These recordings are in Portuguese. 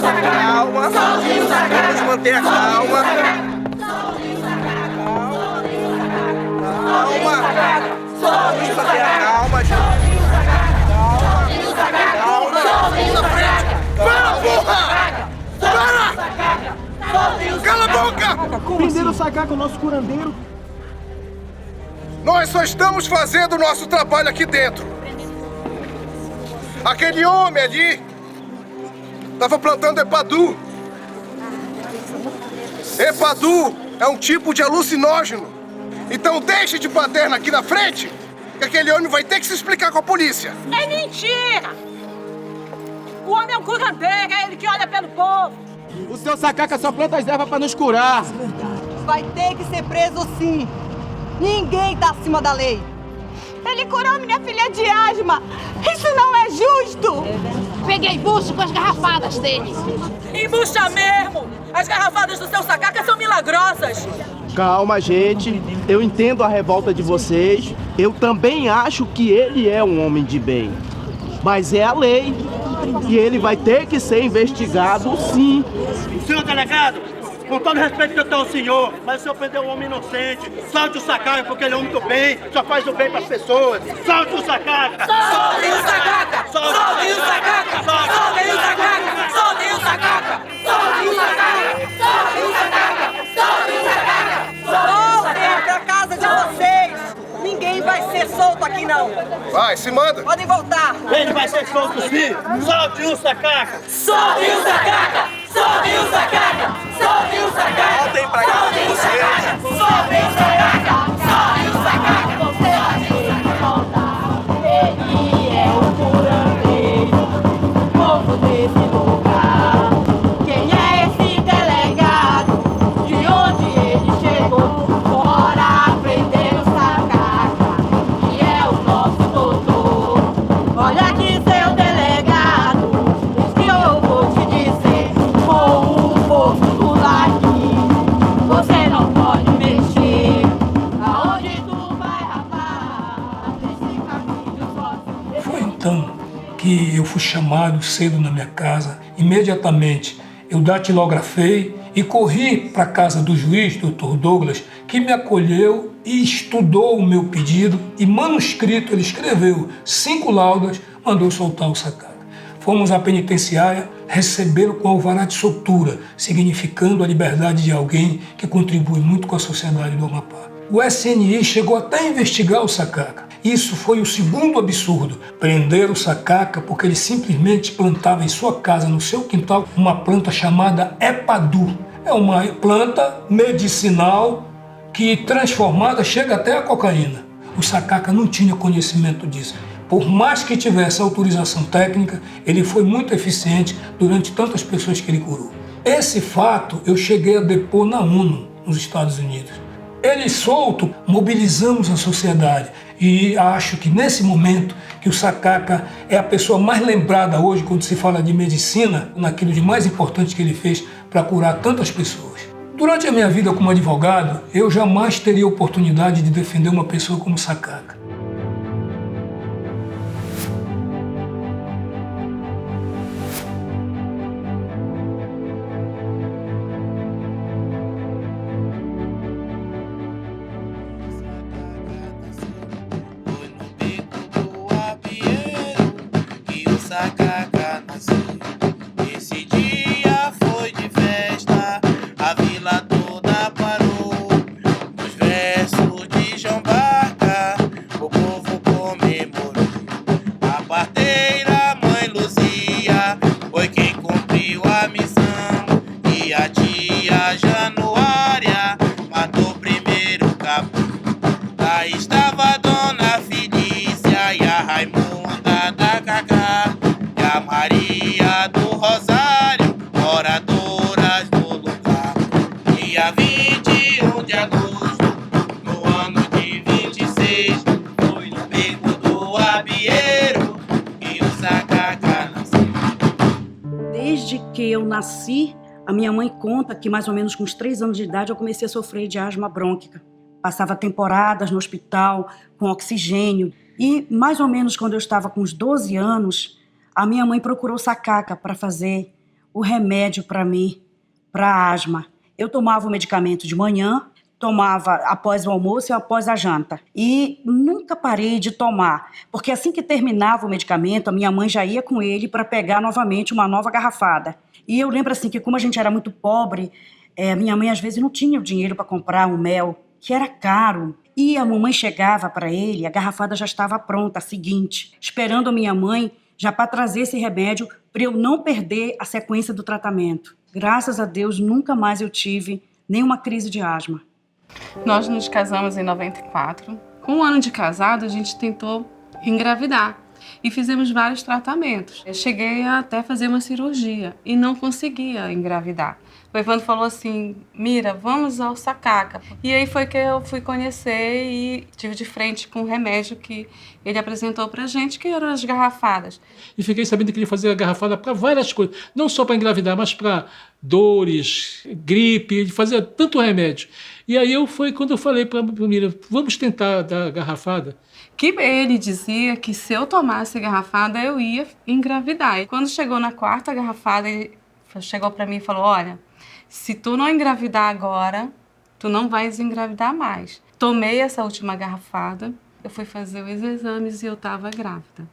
Calma, vamos manter a calma. Vamos manter a calma, gente. Para, porra! Para! Cala a boca! Prenderam o Sacaca, o nosso curandeiro. Nós só estamos fazendo o nosso trabalho aqui dentro. Aquele homem ali estava plantando Epadu. Epadu é um tipo de alucinógeno. Então deixe de baderna aqui na frente, que aquele homem vai ter que se explicar com a polícia. É mentira! O homem é um curandeiro, é ele que olha pelo povo. O seu Sacaca só planta as ervas pra nos curar. Vai ter que ser preso sim. Ninguém tá acima da lei. Ele curou minha filha de asma. Isso não é justo. Peguei bucho com as garrafadas dele. Embucha mesmo. As garrafadas do seu Sacaca são milagrosas. Calma, gente. Eu entendo a revolta de vocês. Eu também acho que ele é um homem de bem. Mas é a lei. E ele vai ter que ser investigado, sim. Senhor delegado, com todo respeito que eu tenho ao senhor, mas o senhor prendeu um homem inocente. Solte o Sacaca, porque ele é homem do bem, só faz o bem para as pessoas. Solte o Sacaca! Soltem o Sacaca! Soltem o Sacaca! Soltem o Sacaca! Soltem o Sacaca! Soltem o Sacaca! Soltem o Sacaca! Soltem o Sacaca! Voltem pra casa de vocês. Ninguém vai ser solto aqui, não. Vai, se manda. Podem voltar. Ele vai ser solto sim! Solte o Sacaca! Soltem o Sacaca! Soltem o Sacaca! Soltem o Sacaca! Voltem pra casa de vocês. Soltem o Sacaca! Soltem o Sacaca! Ele é o curandeiro, povo desse lugar. Quem é esse delegado? De onde ele chegou? Bora aprender o Sacaca, que é o nosso doutor. Olha aqui, seu delegado, o que eu vou te dizer. Com o povo do lado, você não pode mexer. Aonde tu vai, rapaz? Esse caminho sozinho. Foi então que eu fui chamado cedo na minha casa. Imediatamente eu datilografei e corri para a casa do juiz, Dr. Douglas, que me acolheu e estudou o meu pedido e manuscrito ele escreveu 5 laudas, mandou soltar o Sacaca. Fomos à penitenciária recebê-lo com alvará de soltura, significando a liberdade de alguém que contribui muito com a sociedade do Amapá. O SNI chegou até a investigar o Sacaca. Isso foi o segundo absurdo. Prender o Sacaca porque ele simplesmente plantava em sua casa, no seu quintal, uma planta chamada Epadu. É uma planta medicinal que, transformada, chega até a cocaína. O Sacaca não tinha conhecimento disso. Por mais que tivesse autorização técnica, ele foi muito eficiente durante tantas pessoas que ele curou. Esse fato eu cheguei a depor na ONU, nos Estados Unidos. Ele solto, mobilizamos a sociedade e acho que nesse momento que o Sacaca é a pessoa mais lembrada hoje quando se fala de medicina, naquilo de mais importante que ele fez para curar tantas pessoas. Durante a minha vida como advogado, eu jamais teria oportunidade de defender uma pessoa como Sacaca. Sacaca nasceu. Esse dia foi de festa, a vila toda parou. Nos versos de João Barca, o povo comemorou. A parteira mãe Luzia foi quem cumpriu a missão. E a tia Januária matou o primeiro capuz. Aí estava a dona Felícia e a Raimunda da Cacá. A Maria do Rosário, moradoras do lugar. Dia 21 de agosto, no ano de 26, foi no beco do Abieiro que o Sacaca nasceu. Desde que eu nasci, a minha mãe conta que mais ou menos com uns 3 anos de idade eu comecei a sofrer de asma brônquica. Passava temporadas no hospital com oxigênio. E mais ou menos quando eu estava com uns 12 anos, a minha mãe procurou Sacaca para fazer o remédio para mim, para asma. Eu tomava o medicamento de manhã, tomava após o almoço e após a janta. E nunca parei de tomar, porque assim que terminava o medicamento, a minha mãe já ia com ele para pegar novamente uma nova garrafada. E eu lembro assim que como a gente era muito pobre, minha mãe às vezes não tinha o dinheiro para comprar um mel, que era caro. E a mamãe chegava para ele, a garrafada já estava pronta, a seguinte, esperando a minha mãe já para trazer esse remédio para eu não perder a sequência do tratamento. Graças a Deus, nunca mais eu tive nenhuma crise de asma. Nós nos casamos em 94. Com 1 ano de casado, a gente tentou engravidar e fizemos vários tratamentos. Eu cheguei a até fazer uma cirurgia e não conseguia engravidar. O Evandro falou assim, Mira, vamos ao Sacaca. E aí foi que eu fui conhecer e tive de frente com um remédio que ele apresentou pra gente, que eram as garrafadas. E fiquei sabendo que ele fazia a garrafada para várias coisas, não só para engravidar, mas para dores, gripe, ele fazia tanto remédio. E aí foi quando eu falei para Mira, vamos tentar dar a garrafada. Que ele dizia que se eu tomasse a garrafada, eu ia engravidar. E quando chegou na 4ª garrafada, ele chegou para mim e falou, olha, se tu não engravidar agora, tu não vais engravidar mais. Tomei essa última garrafada, eu fui fazer os exames e eu estava grávida.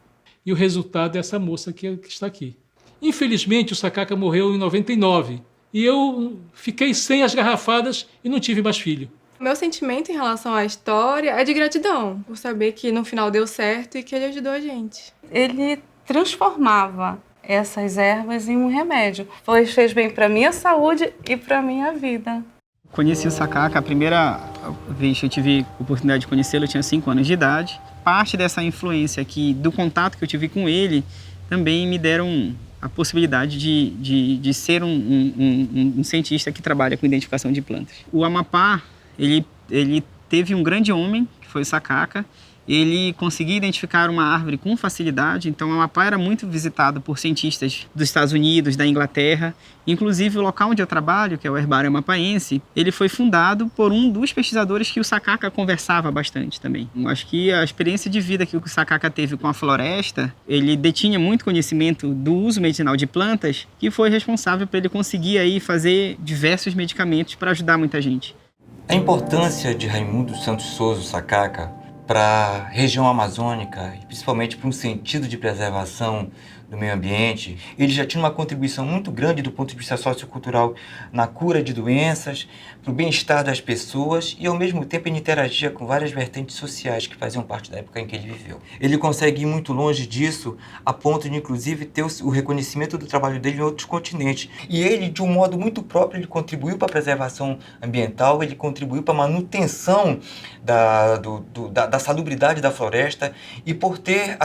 E o resultado é essa moça que está aqui. Infelizmente, o Sacaca morreu em 99 e eu fiquei sem as garrafadas e não tive mais filho. Meu sentimento em relação à história é de gratidão, por saber que no final deu certo e que ele ajudou a gente. Ele transformava essas ervas em um remédio. Fez bem para minha saúde e para minha vida. Conheci o Sacaca, a primeira vez que eu tive a oportunidade de conhecê-lo, eu tinha 5 anos de idade. Parte dessa influência aqui, do contato que eu tive com ele, também me deram a possibilidade de ser um cientista que trabalha com identificação de plantas. O Amapá, ele teve um grande homem, que foi o Sacaca. Ele conseguia identificar uma árvore com facilidade, então o Amapá era muito visitado por cientistas dos Estados Unidos, da Inglaterra. Inclusive o local onde eu trabalho, que é o Herbário Amapaense, ele foi fundado por um dos pesquisadores que o Sacaca conversava bastante também. Eu acho que a experiência de vida que o Sacaca teve com a floresta, ele detinha muito conhecimento do uso medicinal de plantas, que foi responsável por ele conseguir aí fazer diversos medicamentos para ajudar muita gente. A importância de Raimundo Santos Souza Sacaca para a região amazônica e principalmente para um sentido de preservação do meio ambiente, ele já tinha uma contribuição muito grande do ponto de vista sociocultural na cura de doenças, para o bem-estar das pessoas e ao mesmo tempo ele interagia com várias vertentes sociais que faziam parte da época em que ele viveu. Ele consegue ir muito longe disso a ponto de inclusive ter o reconhecimento do trabalho dele em outros continentes. E ele, de um modo muito próprio, ele contribuiu para a preservação ambiental, ele contribuiu para a manutenção da salubridade da floresta e por ter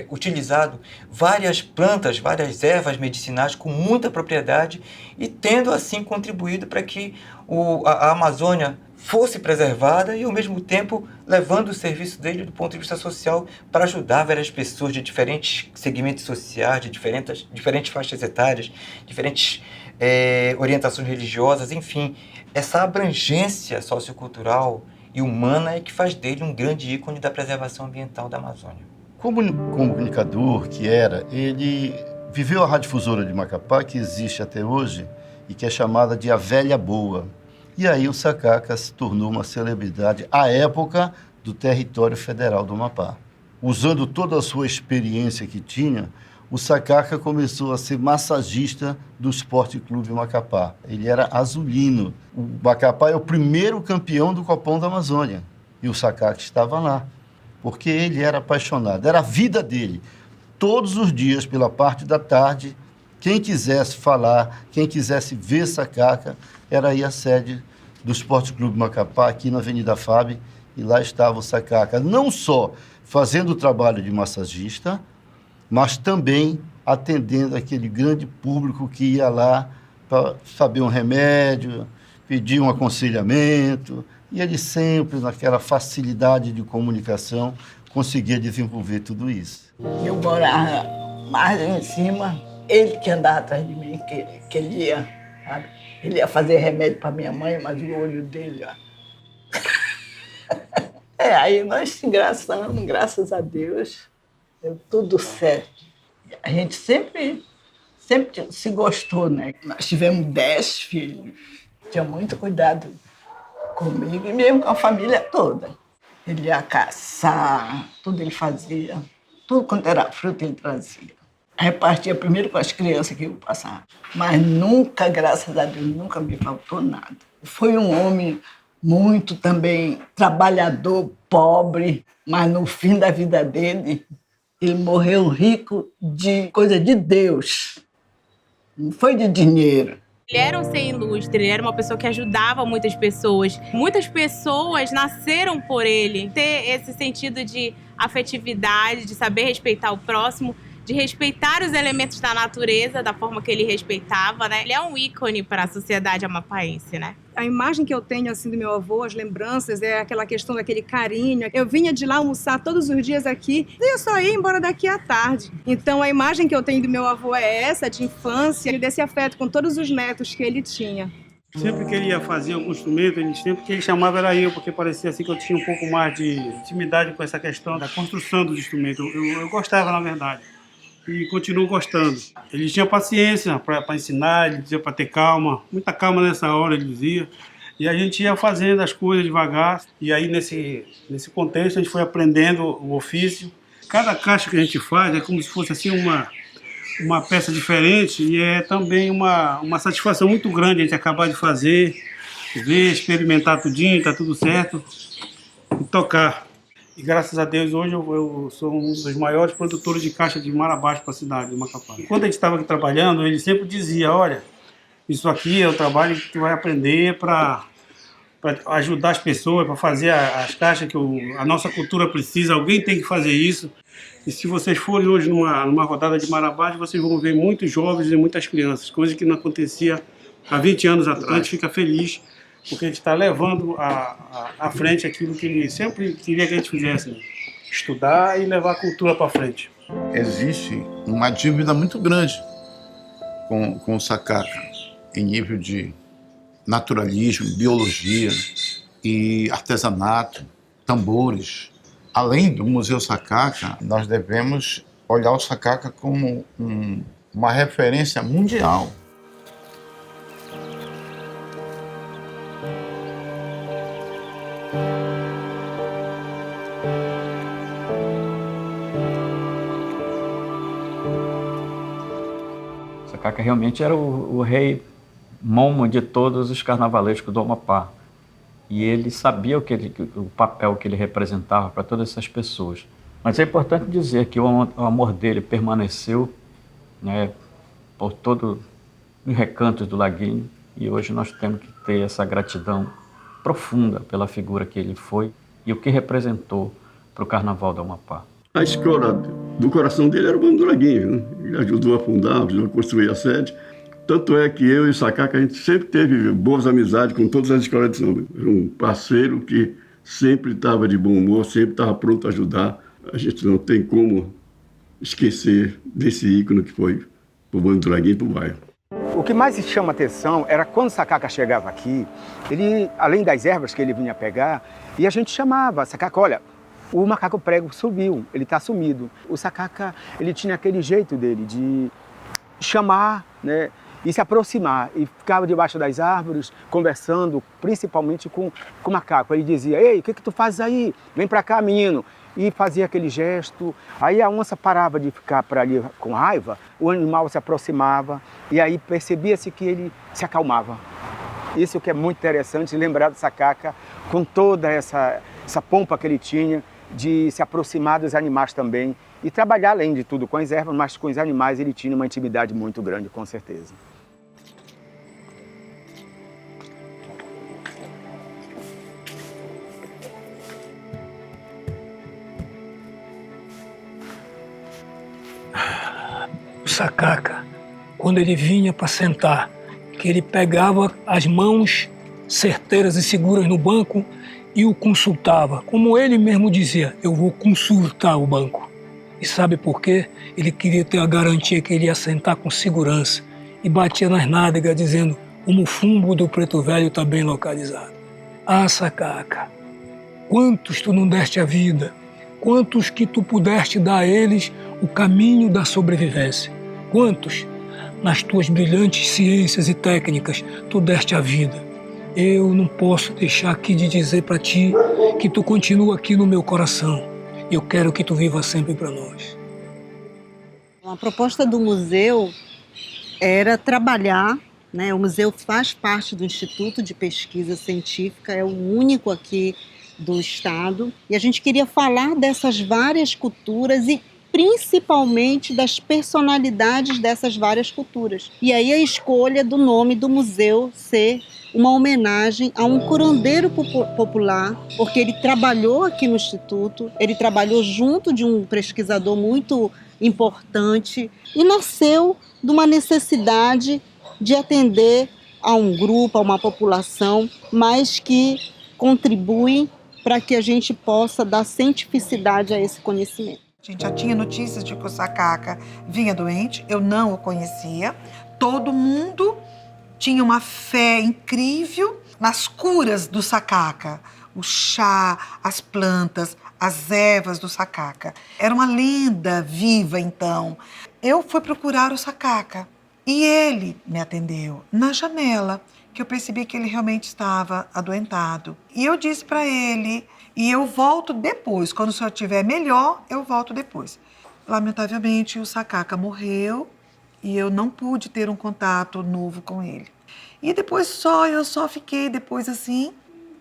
utilizado várias plantas, várias ervas medicinais com muita propriedade e tendo assim contribuído para que a Amazônia fosse preservada e ao mesmo tempo levando o serviço dele do ponto de vista social para ajudar várias pessoas de diferentes segmentos sociais, de diferentes faixas etárias, diferentes orientações religiosas, enfim, essa abrangência sociocultural e humana é que faz dele um grande ícone da preservação ambiental da Amazônia. Como comunicador que era, ele viveu a radiodifusora de Macapá, que existe até hoje, e que é chamada de A Velha Boa. E aí o Sacaca se tornou uma celebridade à época do território federal do Amapá. Usando toda a sua experiência que tinha, o Sacaca começou a ser massagista do Esporte Clube Macapá. Ele era azulino. O Macapá é o primeiro campeão do Copão da Amazônia. E o Sacaca estava lá, porque ele era apaixonado. Era a vida dele. Todos os dias, pela parte da tarde, quem quisesse falar, quem quisesse ver Sacaca, era aí a sede do Esporte Clube Macapá, aqui na Avenida Fábio, e lá estava o Sacaca, não só fazendo o trabalho de massagista, mas também atendendo aquele grande público que ia lá para saber um remédio, pedir um aconselhamento, e ele sempre, naquela facilidade de comunicação, conseguia desenvolver tudo isso. Eu morava mais em cima, Ele que andava atrás de mim, que ele ia, sabe? Ele ia fazer remédio para minha mãe, mas o olho dele, ó. Aí nós se engraçamos, graças a Deus, deu tudo certo. A gente sempre se gostou, né? Nós tivemos 10 filhos. Tinha muito cuidado comigo e mesmo com a família toda. Ele ia caçar, tudo ele fazia. Tudo quanto era fruta ele trazia. Repartia primeiro com as crianças que iam passar. Mas nunca, graças a Deus, nunca me faltou nada. Foi um homem muito também trabalhador, pobre, mas no fim da vida dele, ele morreu rico de coisa de Deus. Não foi de dinheiro. Ele era um ser ilustre, ele era uma pessoa que ajudava muitas pessoas. Muitas pessoas nasceram por ele. Ter esse sentido de afetividade, de saber respeitar o próximo, de respeitar os elementos da natureza da forma que ele respeitava, né? Ele é um ícone para a sociedade amapaense, né? A imagem que eu tenho assim do meu avô, as lembranças, é aquela questão daquele carinho. Eu vinha de lá almoçar todos os dias aqui e eu só ia embora daqui à tarde. Então a imagem que eu tenho do meu avô é essa, de infância, e desse afeto com todos os netos que ele tinha. Sempre que ele ia fazer algum instrumento, sempre que ele chamava era eu, porque parecia assim que eu tinha um pouco mais de intimidade com essa questão da construção dos instrumentos. Eu gostava, na verdade. E continuo gostando. Ele tinha paciência para ensinar, ele dizia para ter calma, muita calma nessa hora, ele dizia. E a gente ia fazendo as coisas devagar, e aí nesse contexto a gente foi aprendendo o ofício. Cada caixa que a gente faz é como se fosse assim uma peça diferente, e é também uma satisfação muito grande a gente acabar de fazer, ver, experimentar tudinho, tá tudo certo, e tocar. E graças a Deus hoje eu sou um dos maiores produtores de caixa de Marabás para a cidade de Macapá. E quando a gente estava aqui trabalhando, ele sempre dizia, olha, isso aqui é o trabalho que tu vai aprender para ajudar as pessoas, para fazer as caixas que a nossa cultura precisa, alguém tem que fazer isso. E se vocês forem hoje numa rodada de Marabás, vocês vão ver muitos jovens e muitas crianças, coisa que não acontecia há 20 anos atrás. A gente fica feliz, porque a gente está levando à frente aquilo que ele sempre queria que a gente fizesse, né? Estudar e levar a cultura para frente. Existe uma dívida muito grande com o Sakaka, em nível de naturalismo, biologia e artesanato, tambores. Além do Museu Sakaka, nós devemos olhar o Sakaka como uma referência mundial. Sakaka realmente era o rei momo de todos os carnavalescos do Amapá. E ele sabia o papel que ele representava para todas essas pessoas. Mas é importante dizer que o amor dele permaneceu, né, por todos os recantos do Laguinho, e hoje nós temos que ter essa gratidão profunda pela figura que ele foi e o que representou para o Carnaval do Amapá. A escola do coração dele era o Bando do Laguinho, né? Ele ajudou a fundar, ajudou a construir a sede. Tanto é que eu e o Sakaka, a gente sempre teve boas amizades com todas as escolas de samba. Era um parceiro que sempre estava de bom humor, sempre estava pronto a ajudar. A gente não tem como esquecer desse ícone que foi o Bando do Laguinho e para o bairro. O que mais chama atenção era quando o Sakaka chegava aqui, ele, além das ervas que ele vinha pegar, e a gente chamava, Sakaka, olha, o macaco prego subiu, ele está sumido. O Sakaka, ele tinha aquele jeito dele de chamar, né, e se aproximar, e ficava debaixo das árvores, conversando, principalmente com o macaco. Ele dizia, ei, o que tu fazes aí? Vem pra cá, menino. E fazia aquele gesto. Aí a onça parava de ficar por ali com raiva, o animal se aproximava, e aí percebia-se que ele se acalmava. Isso que é muito interessante, lembrar do Sakaka, com toda essa pompa que ele tinha, de se aproximar dos animais também, e trabalhar, além de tudo, com as ervas, mas com os animais ele tinha uma intimidade muito grande, com certeza. O Sakaka, quando ele vinha para sentar, que ele pegava as mãos certeiras e seguras no banco e o consultava. Como ele mesmo dizia, eu vou consultar o banco. E sabe por quê? Ele queria ter a garantia que ele ia sentar com segurança e batia nas nádegas dizendo: o mufumbo do Preto Velho está bem localizado. Ah, Sacaca, quantos tu não deste a vida, quantos que tu pudeste dar a eles o caminho da sobrevivência, quantos, nas tuas brilhantes ciências e técnicas, tu deste a vida. Eu não posso deixar aqui de dizer para ti que tu continua aqui no meu coração. Eu quero que tu viva sempre para nós. A proposta do museu era trabalhar, né? O museu faz parte do Instituto de Pesquisa Científica, é o único aqui do estado. E a gente queria falar dessas várias culturas e principalmente das personalidades dessas várias culturas. E aí a escolha do nome do museu ser uma homenagem a um curandeiro popular, porque ele trabalhou aqui no Instituto, ele trabalhou junto de um pesquisador muito importante e nasceu de uma necessidade de atender a um grupo, a uma população, mas que contribui para que a gente possa dar cientificidade a esse conhecimento. A gente já tinha notícias de que o Sacaca vinha doente, eu não o conhecia. Todo mundo tinha uma fé incrível nas curas do Sacaca. O chá, as plantas, as ervas do Sacaca. Era uma lenda viva, então. Eu fui procurar o Sacaca e ele me atendeu na janela, que eu percebi que ele realmente estava adoentado. E eu disse para ele: e eu volto depois, quando o senhor estiver melhor, eu volto depois. Lamentavelmente, o Sacaca morreu e eu não pude ter um contato novo com ele. E depois eu só fiquei depois assim,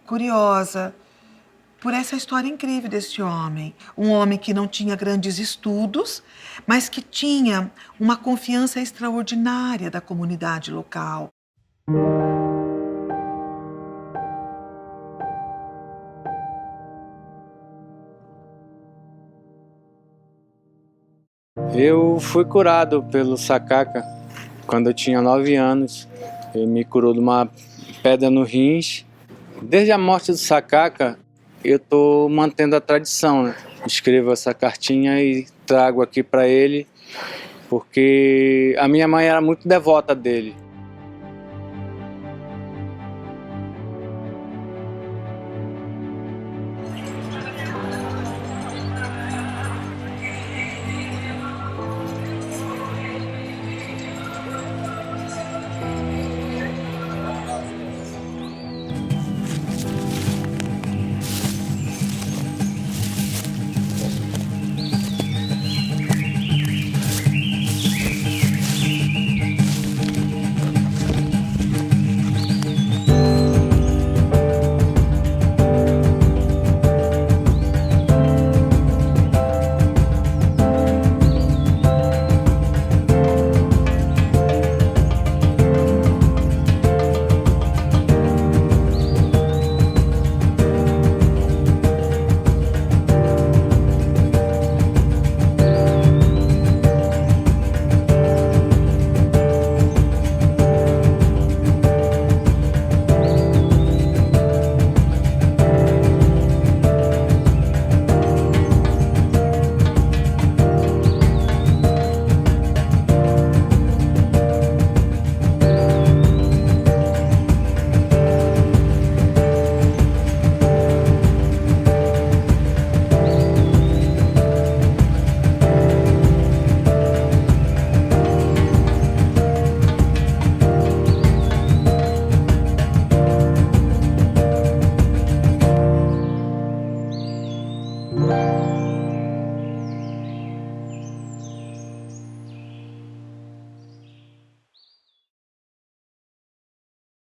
curiosa por essa história incrível desse homem. Um homem que não tinha grandes estudos, mas que tinha uma confiança extraordinária da comunidade local. Eu fui curado pelo Sacaca quando eu tinha 9 anos. Ele me curou de uma pedra no rins. Desde a morte do Sacaca, eu estou mantendo a tradição, né? Escrevo essa cartinha e trago aqui para ele, porque a minha mãe era muito devota dele.